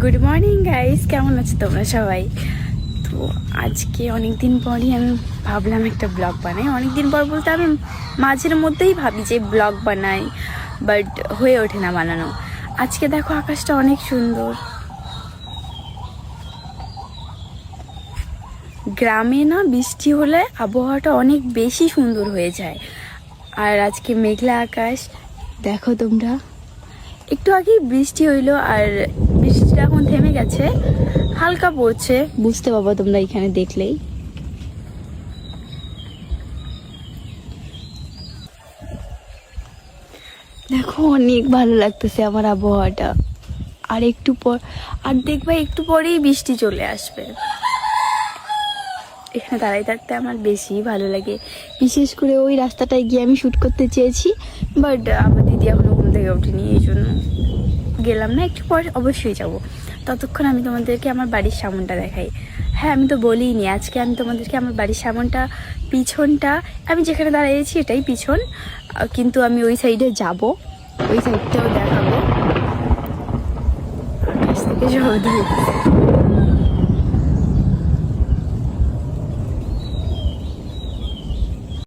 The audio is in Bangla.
গুড মর্নিং গাইস, কেমন আছো তোমরা সবাই? তো আজকে অনেক দিন পরই আমি ভাবলাম একটা ব্লগ বানাই। অনেক দিন পর বলতে আমি মাঝের মধ্যেই ভাবি যে ব্লগ বানাই, বাট হয়ে ওঠে না বানানো। আজকে দেখো আকাশটা অনেক সুন্দর। গ্রামে না বৃষ্টি হলে আবহাওয়াটা অনেক বেশি সুন্দর হয়ে যায়। আর আজকে মেঘলা আকাশ, দেখো তোমরা। একটু আগেই বৃষ্টি হইলো আর বৃষ্টিটা এখন থেমে গেছে, হালকা পড়ছে, বুঝতে পারবো তোমরা এখানে দেখলেই। দেখো অনেক ভালো লাগতেছে আমার আবহাওয়াটা। আর একটু পর আর দেখবা একটু পরেই বৃষ্টি চলে আসবে। এখানে দাঁড়াই থাকতে আমার বেশি ভালো লাগে। বিশেষ করে ওই রাস্তাটায় গিয়ে আমি শ্যুট করতে চেয়েছি, বাট আমার দিদি এখনো ঘুম থেকে ওঠেনি, এই জন্য গেলাম না। একটু পর অবশ্যই যাব। ততক্ষণ আমি তোমাদেরকে আমার বাড়ির সামনটা দেখাই। হ্যাঁ, আমি তো বলিনি, আজকে আমি তোমাদেরকে আমার বাড়ির সামনটা, পিছনটা, আমি যেখানে দাঁড়িয়েছি এটাই পিছন, কিন্তু আমি ওই সাইডে যাব, ওই সাইডটাও দেখাবো। আকাশ থেকে শব্দ হচ্ছে।